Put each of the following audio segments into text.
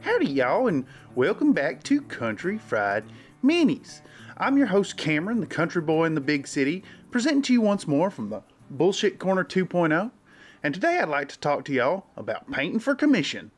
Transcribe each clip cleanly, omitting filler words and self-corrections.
Howdy y'all, and welcome back to Country Fried Minis. I'm your host Cameron, the country boy in the big city, presenting to you once more from the Bullshit Corner 2.0. And today I'd like to talk to y'all about painting for commission.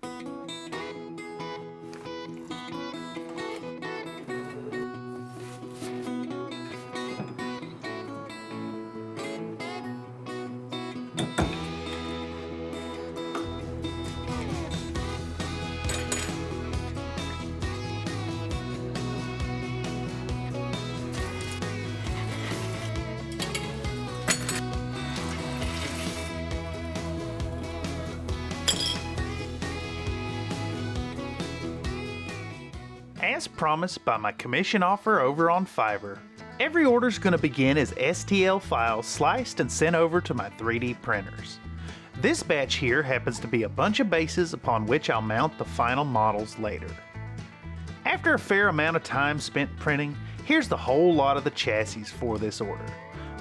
As promised by my commission offer over on Fiverr, every order is going to begin as STL files sliced and sent over to my 3D printers. This batch here happens to be a bunch of bases upon which I'll mount the final models later. After a fair amount of time spent printing, here's the whole lot of the chassis for this order.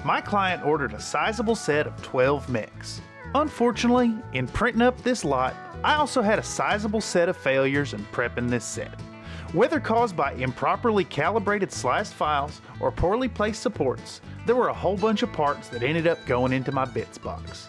My client ordered a sizable set of 12 mechs. Unfortunately, in printing up this lot, I also had a sizable set of failures in prepping this set. Whether caused by improperly calibrated sliced files or poorly placed supports, there were a whole bunch of parts that ended up going into my bits box.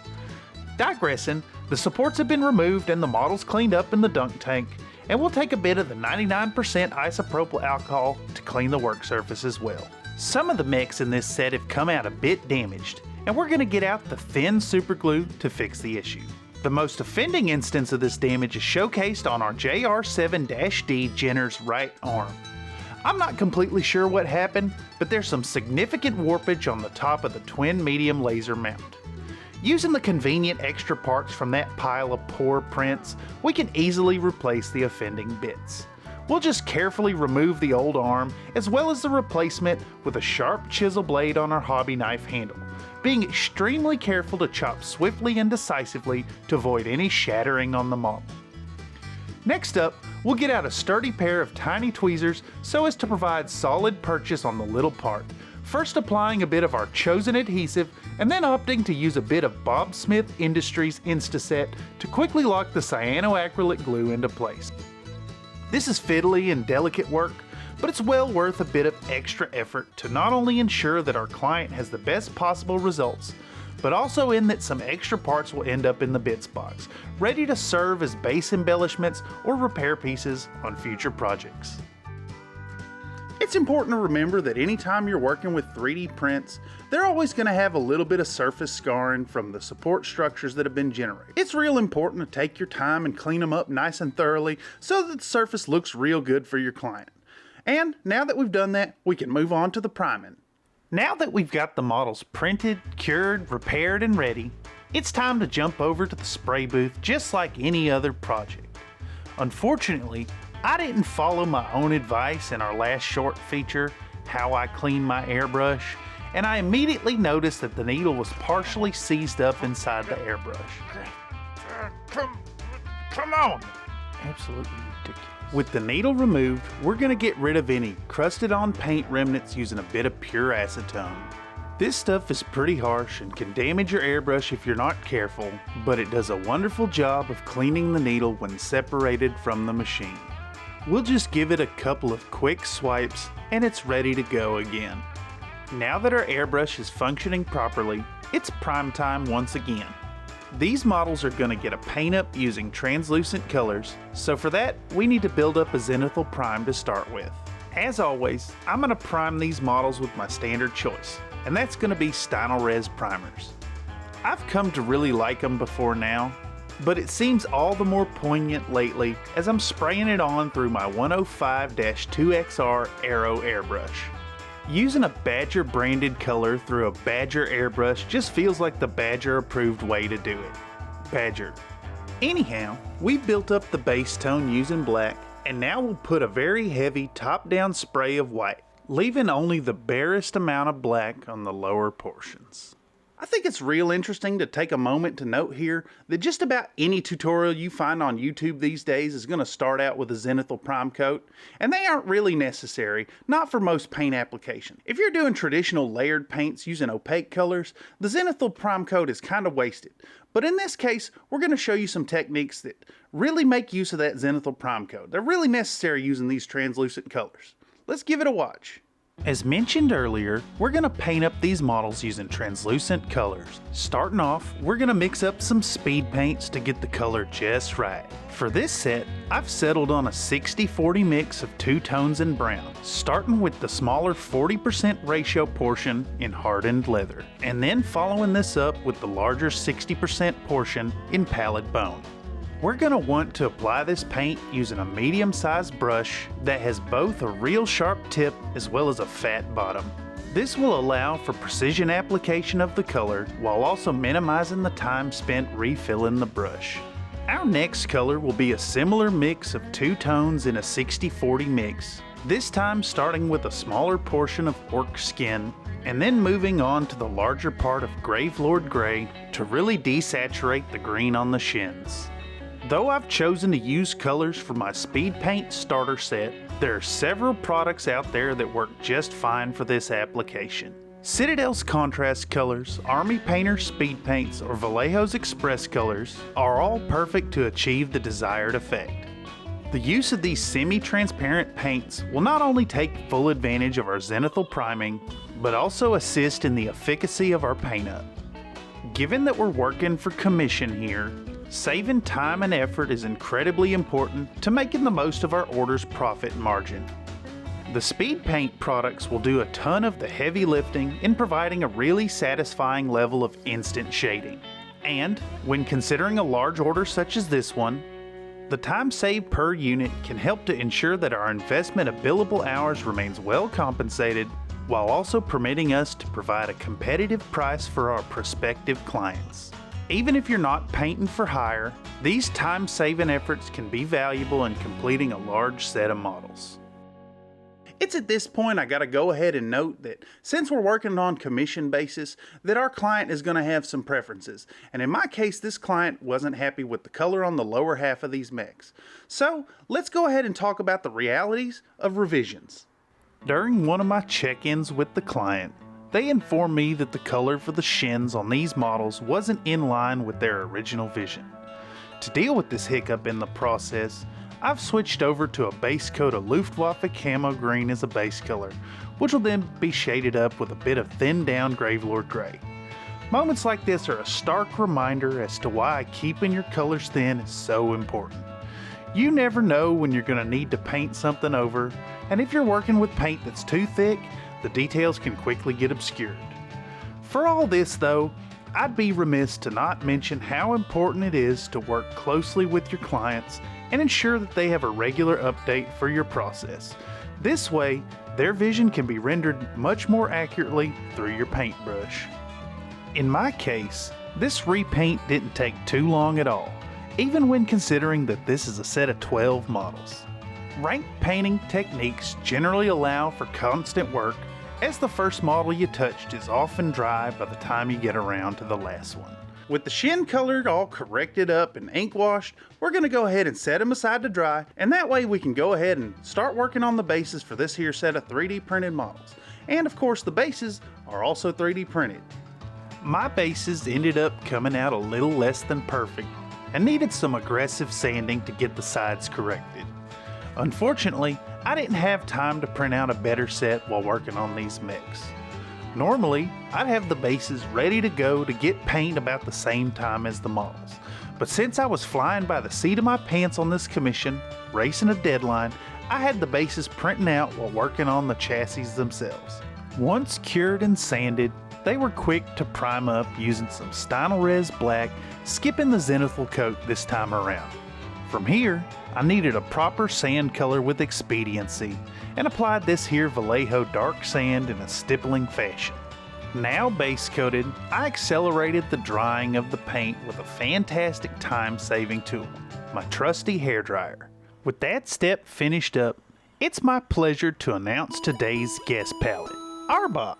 Digressing, the supports have been removed and the models cleaned up in the dunk tank, and we'll take a bit of the 99% isopropyl alcohol to clean the work surface as well. Some of the mechs in this set have come out a bit damaged, and we're going to get out the thin super glue to fix the issue. The most offending instance of this damage is showcased on our JR7-D Jenner's right arm. I'm not completely sure what happened, but there's some significant warpage on the top of the twin medium laser mount. Using the convenient extra parts from that pile of poor prints, we can easily replace the offending bits. We'll just carefully remove the old arm as well as the replacement with a sharp chisel blade on our hobby knife handle, being extremely careful to chop swiftly and decisively to avoid any shattering on the model. Next up, we'll get out a sturdy pair of tiny tweezers so as to provide solid purchase on the little part, first applying a bit of our chosen adhesive and then opting to use a bit of Bob Smith Industries Instaset to quickly lock the cyanoacrylate glue into place. This is fiddly and delicate work, but it's well worth a bit of extra effort to not only ensure that our client has the best possible results, but also in that some extra parts will end up in the bits box, ready to serve as base embellishments or repair pieces on future projects. It's important to remember that anytime you're working with 3D prints, they're always going to have a little bit of surface scarring from the support structures that have been generated. It's real important to take your time and clean them up nice and thoroughly so that the surface looks real good for your client. And now that we've done that, we can move on to the priming. Now that we've got the models printed, cured, repaired, and ready, it's time to jump over to the spray booth just like any other project. Unfortunately, I didn't follow my own advice in our last short feature, How I Clean My Airbrush, and I immediately noticed that the needle was partially seized up inside the airbrush. Come on! Absolutely ridiculous. With the needle removed, we're going to get rid of any crusted on paint remnants using a bit of pure acetone. This stuff is pretty harsh and can damage your airbrush if you're not careful, but it does a wonderful job of cleaning the needle when separated from the machine. We'll just give it a couple of quick swipes and it's ready to go again. Now that our airbrush is functioning properly, it's prime time once again. These models are going to get a paint up using translucent colors, so for that we need to build up a zenithal-primed to start with. As always, I'm going to prime these models with my standard choice, and that's going to be Stynylrez primers. I've come to really like them before now, but it seems all the more poignant lately as I'm spraying it on through my 105-2XR Aero airbrush. Using a Badger branded color through a Badger airbrush just feels like the Badger approved way to do it. Badger. Anyhow, we built up the base tone using black, and now we'll put a very heavy top-down spray of white, leaving only the barest amount of black on the lower portions. I think it's real interesting to take a moment to note here that just about any tutorial you find on YouTube these days is going to start out with a zenithal-primed coat, and they aren't really necessary, not for most paint applications. If you're doing traditional layered paints using opaque colors, the zenithal-primed coat is kind of wasted. But in this case, we're going to show you some techniques that really make use of that zenithal-primed coat. They're really necessary using these translucent colors. Let's give it a watch. As mentioned earlier, we're going to paint up these models using translucent colors. Starting off, we're going to mix up some speed paints to get the color just right. For this set, I've settled on a 60-40 mix of two tones in brown, starting with the smaller 40% ratio portion in hardened leather, and then following this up with the larger 60% portion in pallid bone. We're going to want to apply this paint using a medium-sized brush that has both a real sharp tip as well as a fat bottom. This will allow for precision application of the color while also minimizing the time spent refilling the brush. Our next color will be a similar mix of two tones in a 60-40 mix, this time starting with a smaller portion of orc skin and then moving on to the larger part of Gravelord Gray to really desaturate the green on the shins. Though I've chosen to use colors for my speed paint starter set, there are several products out there that work just fine for this application. Citadel's contrast colors, Army Painter's speed paints, or Vallejo's express colors are all perfect to achieve the desired effect. The use of these semi-transparent paints will not only take full advantage of our zenithal priming, but also assist in the efficacy of our paint up. Given that we're working for commission here, saving time and effort is incredibly important to making the most of our order's profit margin. The speed paint products will do a ton of the heavy lifting in providing a really satisfying level of instant shading. And when considering a large order such as this one, the time saved per unit can help to ensure that our investment of billable hours remains well compensated while also permitting us to provide a competitive price for our prospective clients. Even if you're not painting for hire, these time-saving efforts can be valuable in completing a large set of models. It's at this point I gotta go ahead and note that since we're working on commission basis, that our client is gonna have some preferences. And in my case, this client wasn't happy with the color on the lower half of these mechs. So let's go ahead and talk about the realities of revisions. During one of my check-ins with the client, they informed me that the color for the shins on these models wasn't in line with their original vision. To deal with this hiccup in the process, I've switched over to a base coat of Luftwaffe Camo Green as a base color, which will then be shaded up with a bit of thinned down Gravelord Gray. Moments like this are a stark reminder as to why keeping your colors thin is so important. You never know when you're going to need to paint something over, and if you're working with paint that's too thick, the details can quickly get obscured. For all this though, I'd be remiss to not mention how important it is to work closely with your clients and ensure that they have a regular update for your process. This way, their vision can be rendered much more accurately through your paintbrush. In my case, this repaint didn't take too long at all, even when considering that this is a set of 12 models. Ranked painting techniques generally allow for constant work, as the first model you touched is often dry by the time you get around to the last one. With the shin colored all corrected up and ink washed, we're going to go ahead and set them aside to dry, and that way we can go ahead and start working on the bases for this here set of 3D printed models. And of course the bases are also 3D printed. My bases ended up coming out a little less than perfect and needed some aggressive sanding to get the sides corrected. Unfortunately, I didn't have time to print out a better set while working on these mechs. Normally, I'd have the bases ready to go to get paint about the same time as the models, but since I was flying by the seat of my pants on this commission, racing a deadline, I had the bases printing out while working on the chassis themselves. Once cured and sanded, they were quick to prime up using some Stynylrez Black, skipping the zenithal coat this time around. From here, I needed a proper sand color with expediency and applied this here Vallejo dark sand in a stippling fashion. Now base coated, I accelerated the drying of the paint with a fantastic time-saving tool, my trusty hairdryer. With that step finished up, it's my pleasure to announce today's guest palette, Arbok.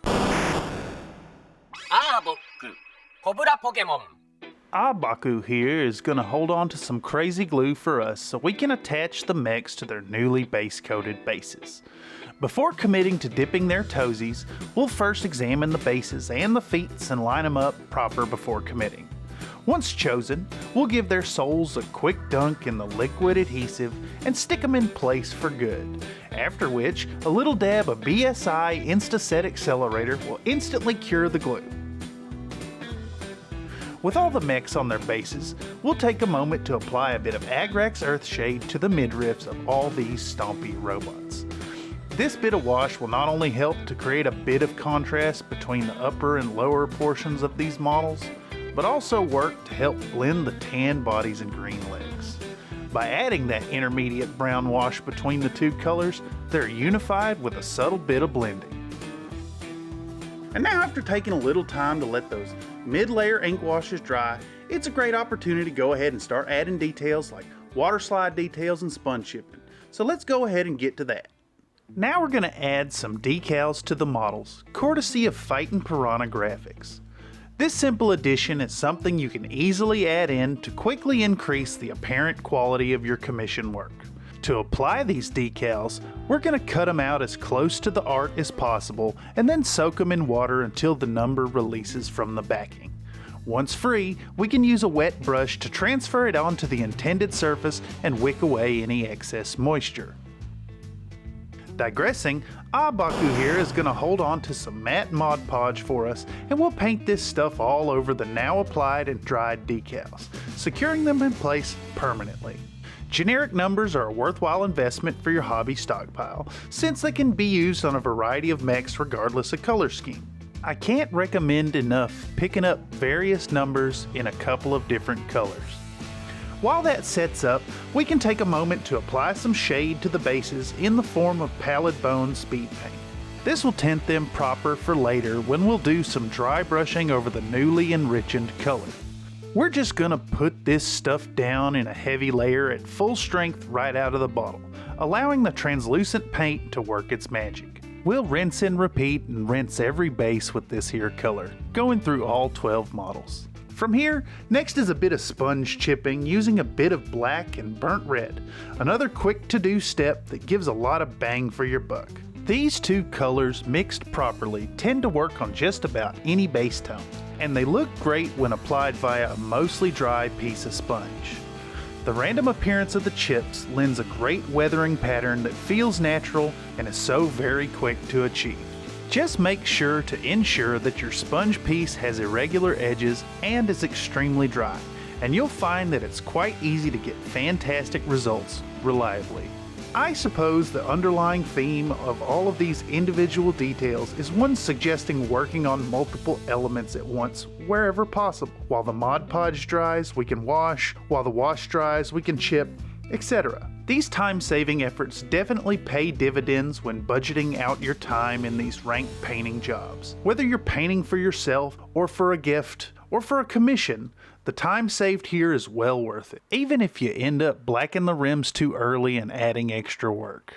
코브라 포켓몬. Abaku here is going to hold on to some crazy glue for us so we can attach the mechs to their newly base-coated bases. Before committing to dipping their toesies, we'll first examine the bases and the feet and line them up proper before committing. Once chosen, we'll give their soles a quick dunk in the liquid adhesive and stick them in place for good, after which a little dab of BSI Instaset Accelerator will instantly cure the glue. With all the mechs on their bases, we'll take a moment to apply a bit of Agrax Earthshade to the midriffs of all these stompy robots. This bit of wash will not only help to create a bit of contrast between the upper and lower portions of these models, but also work to help blend the tan bodies and green legs. By adding that intermediate brown wash between the two colors, they're unified with a subtle bit of blending. And now, after taking a little time to let those mid-layer ink washes dry, it's a great opportunity to go ahead and start adding details like waterslide decals and sponge chipping. So let's go ahead and get to that. Now we're going to add some decals to the models, courtesy of Fightin' Piranha Graphics. This simple addition is something you can easily add in to quickly increase the apparent quality of your commission work. To apply these decals, we're going to cut them out as close to the art as possible and then soak them in water until the number releases from the backing. Once free, we can use a wet brush to transfer it onto the intended surface and wick away any excess moisture. Digressing, Abaku here is going to hold on to some matte Mod Podge for us, and we'll paint this stuff all over the now applied and dried decals, securing them in place permanently. Generic numbers are a worthwhile investment for your hobby stockpile, since they can be used on a variety of mechs regardless of color scheme. I can't recommend enough picking up various numbers in a couple of different colors. While that sets up, we can take a moment to apply some shade to the bases in the form of Pallid Bone speed paint. This will tint them proper for later when we'll do some dry brushing over the newly enriched color. We're just gonna put this stuff down in a heavy layer at full strength right out of the bottle, allowing the translucent paint to work its magic. We'll rinse and repeat and rinse every base with this here color, going through all 12 models. From here, next is a bit of sponge chipping using a bit of black and burnt red, another quick to-do step that gives a lot of bang for your buck. These two colors mixed properly tend to work on just about any base tone, and they look great when applied via a mostly dry piece of sponge. The random appearance of the chips lends a great weathering pattern that feels natural and is so very quick to achieve. Just make sure to ensure that your sponge piece has irregular edges and is extremely dry, and you'll find that it's quite easy to get fantastic results reliably. I suppose the underlying theme of all of these individual details is one suggesting working on multiple elements at once wherever possible. While the Mod Podge dries, we can wash. While the wash dries, we can chip, etc. These time-saving efforts definitely pay dividends when budgeting out your time in these ranked painting jobs. Whether you're painting for yourself, or for a gift, or for a commission, the time saved here is well worth it, even if you end up blacking the rims too early and adding extra work.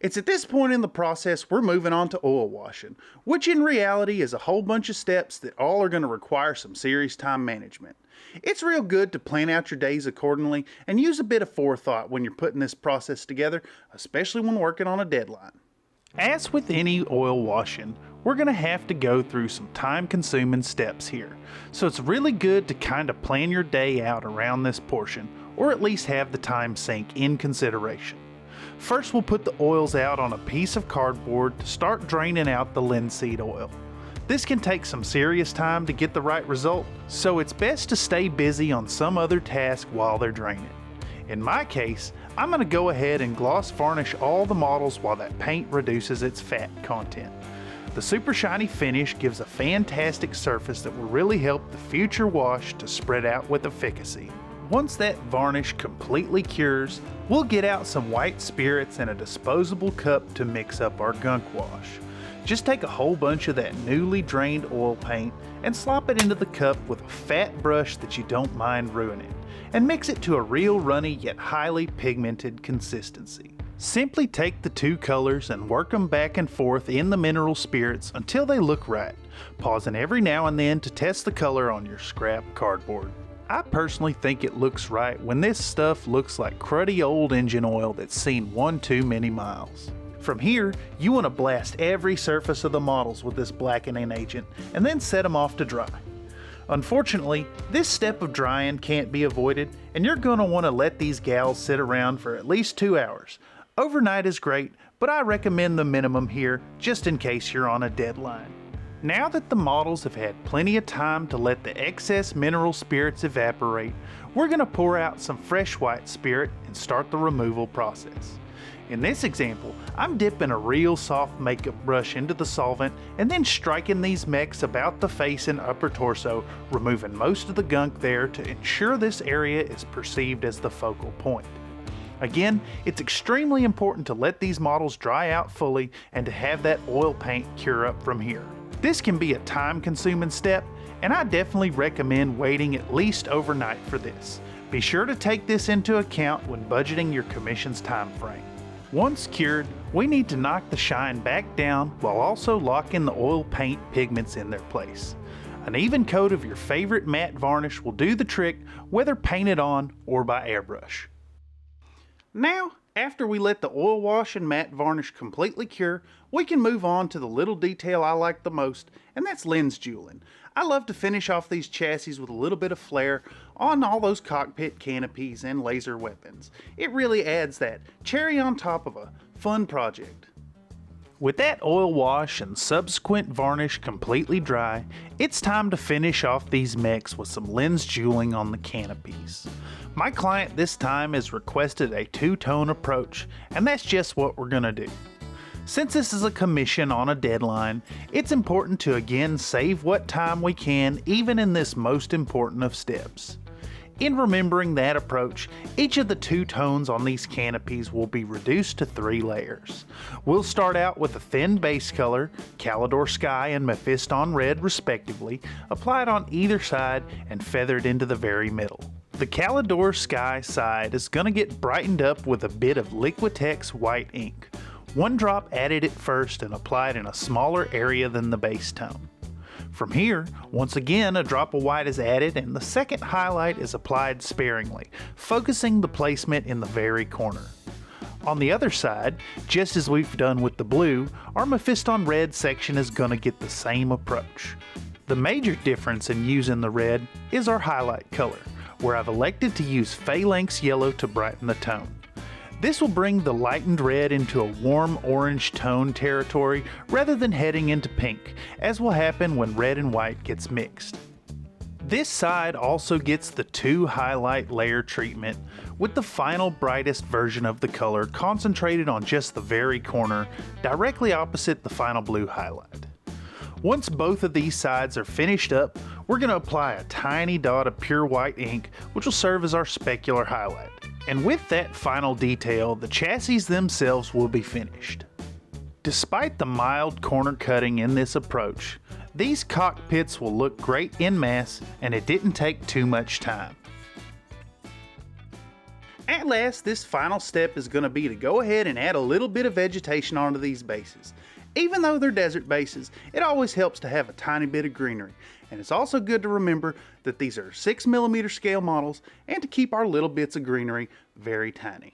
It's at this point in the process we're moving on to oil washing, which in reality is a whole bunch of steps that all are going to require some serious time management. It's real good to plan out your days accordingly and use a bit of forethought when you're putting this process together, especially when working on a deadline. As with any oil washing, we're going to have to go through some time-consuming steps here, so it's really good to kind of plan your day out around this portion, or at least have the time sink in consideration. First, we'll put the oils out on a piece of cardboard to start draining out the linseed oil. This can take some serious time to get the right result, so it's best to stay busy on some other task while they're draining. In my case, I'm going to go ahead and gloss varnish all the models while that paint reduces its fat content. The super shiny finish gives a fantastic surface that will really help the future wash to spread out with efficacy. Once that varnish completely cures, we'll get out some white spirits and a disposable cup to mix up our gunk wash. Just take a whole bunch of that newly drained oil paint and slop it into the cup with a fat brush that you don't mind ruining, and mix it to a real runny yet highly pigmented consistency. Simply take the two colors and work them back and forth in the mineral spirits until they look right, pausing every now and then to test the color on your scrap cardboard. I personally think it looks right when this stuff looks like cruddy old engine oil that's seen one too many miles. From here, you want to blast every surface of the models with this blackening agent and then set them off to dry. Unfortunately, this step of drying can't be avoided, and you're going to want to let these gals sit around for at least 2 hours. Overnight is great, but I recommend the minimum here just in case you're on a deadline. Now that the models have had plenty of time to let the excess mineral spirits evaporate, we're going to pour out some fresh white spirit and start the removal process. In this example, I'm dipping a real soft makeup brush into the solvent and then striking these mechs about the face and upper torso, removing most of the gunk there to ensure this area is perceived as the focal point. Again, it's extremely important to let these models dry out fully and to have that oil paint cure up from here. This can be a time-consuming step, and I definitely recommend waiting at least overnight for this. Be sure to take this into account when budgeting your commission's time frame. Once cured, we need to knock the shine back down while also locking the oil paint pigments in their place. An even coat of your favorite matte varnish will do the trick, whether painted on or by airbrush. Now, after we let the oil wash and matte varnish completely cure, we can move on to the little detail I like the most, and that's lens jeweling. I love to finish off these chassis with a little bit of flair on all those cockpit canopies and laser weapons. It really adds that cherry on top of a fun project. With that oil wash and subsequent varnish completely dry, it's time to finish off these mechs with some lens jeweling on the canopies. My client this time has requested a two-tone approach, and that's just what we're gonna do. Since this is a commission on a deadline, it's important to again save what time we can even in this most important of steps. In remembering that approach, each of the two tones on these canopies will be reduced to 3 layers. We'll start out with a thin base color, Calidor Sky and Mephiston Red respectively, applied on either side and feathered into the very middle. The Calidor Sky side is going to get brightened up with a bit of Liquitex white ink. 1 drop added at first and applied in a smaller area than the base tone. From here, once again a drop of white is added and the second highlight is applied sparingly, focusing the placement in the very corner. On the other side, just as we've done with the blue, our Mephiston Red section is going to get the same approach. The major difference in using the red is our highlight color, where I've elected to use Phalanx Yellow to brighten the tone. This will bring the lightened red into a warm orange tone territory rather than heading into pink, as will happen when red and white gets mixed. This side also gets the 2 highlight layer treatment, with the final brightest version of the color concentrated on just the very corner, directly opposite the final blue highlight. Once both of these sides are finished up, we're going to apply a tiny dot of pure white ink, which will serve as our specular highlight. And with that final detail, the chassis themselves will be finished. Despite the mild corner cutting in this approach, these cockpits will look great en masse, and it didn't take too much time. At last, this final step is going to be to go ahead and add a little bit of vegetation onto these bases. Even though they're desert bases, it always helps to have a tiny bit of greenery, and it's also good to remember that these are 6mm scale models and to keep our little bits of greenery very tiny.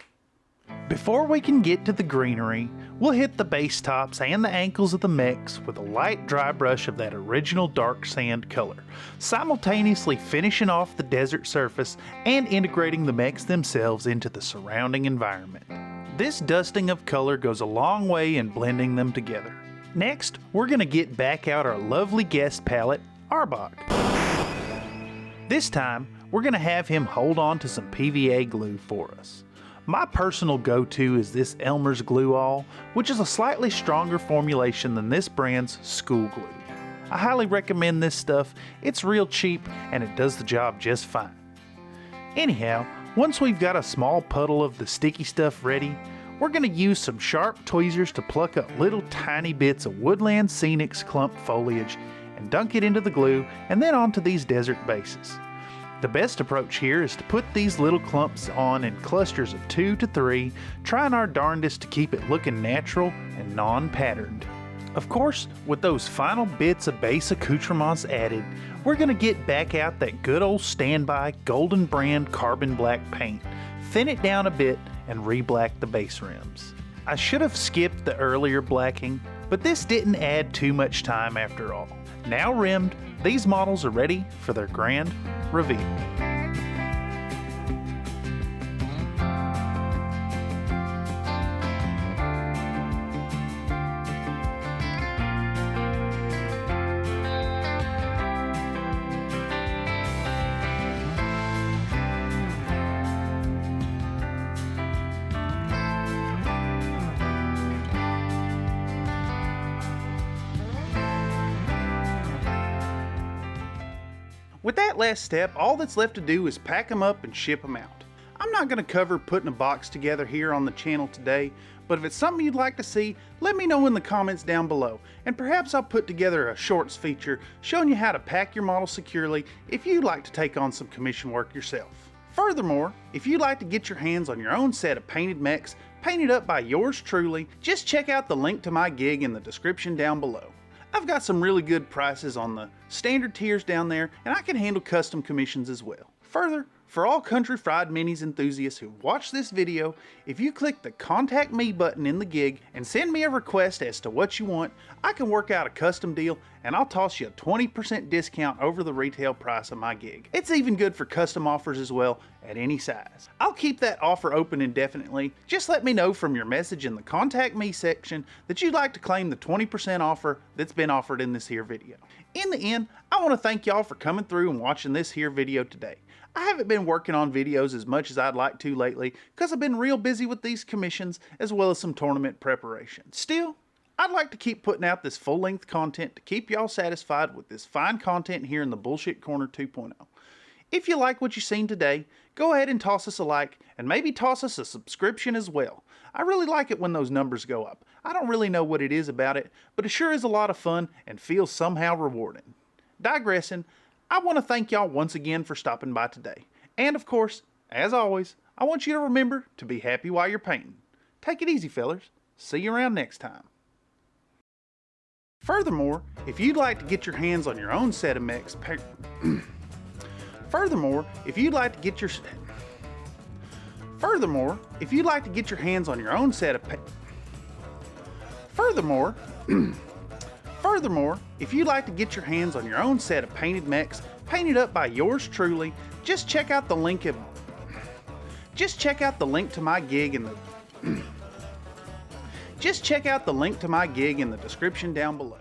Before we can get to the greenery, we'll hit the base tops and the ankles of the mechs with a light dry brush of that original dark sand color, simultaneously finishing off the desert surface and integrating the mechs themselves into the surrounding environment. This dusting of color goes a long way in blending them together. Next, we're going to get back out our lovely guest palette, Arbok. This time, we're going to have him hold on to some PVA glue for us. My personal go-to is this Elmer's Glue All, which is a slightly stronger formulation than this brand's School Glue. I highly recommend this stuff. It's real cheap and it does the job just fine. Anyhow, once we've got a small puddle of the sticky stuff ready, we're going to use some sharp tweezers to pluck up little tiny bits of Woodland Scenics clump foliage and dunk it into the glue and then onto these desert bases. The best approach here is to put these little clumps on in clusters of 2 to 3, trying our darndest to keep it looking natural and non-patterned. Of course, with those final bits of base accoutrements added, we're going to get back out that good old standby golden brand carbon black paint, thin it down a bit, and re-black the base rims. I should have skipped the earlier blacking, but this didn't add too much time after all. Now rimmed, these models are ready for their grand reveal. With that last step, all that's left to do is pack them up and ship them out. I'm not going to cover putting a box together here on the channel today, but if it's something you'd like to see, let me know in the comments down below, and perhaps I'll put together a shorts feature showing you how to pack your model securely if you'd like to take on some commission work yourself. Furthermore, if you'd like to get your hands on your own set of painted mechs, painted up by yours truly, just check out the link to my gig in the description down below. I've got some really good prices on the standard tiers down there, and I can handle custom commissions as well. Further, for all Country Fried Minis enthusiasts who watch this video, if you click the Contact Me button in the gig and send me a request as to what you want, I can work out a custom deal and I'll toss you a 20% discount over the retail price of my gig. It's even good for custom offers as well at any size. I'll keep that offer open indefinitely. Just let me know from your message in the Contact Me section that you'd like to claim the 20% offer that's been offered in this here video. In the end, I want to thank y'all for coming through and watching this here video today. I haven't been working on videos as much as I'd like to lately because I've been real busy with these commissions as well as some tournament preparation. Still, I'd like to keep putting out this full-length content to keep y'all satisfied with this fine content here in the Bullshit Corner 2.0. If you like what you've seen today, go ahead and toss us a like and maybe toss us a subscription as well. I really like it when those numbers go up. I don't really know what it is about it, but it sure is a lot of fun and feels somehow rewarding. Digressing, I want to thank y'all once again for stopping by today. And of course, as always, I want you to remember to be happy while you're painting. Take it easy, fellers. See you around next time. Furthermore, if you'd like to get your hands on your own set of mechs, Furthermore, if you'd like to get your hands on your own set of painted mechs painted up by yours truly, just check out the link to my gig in the description down below.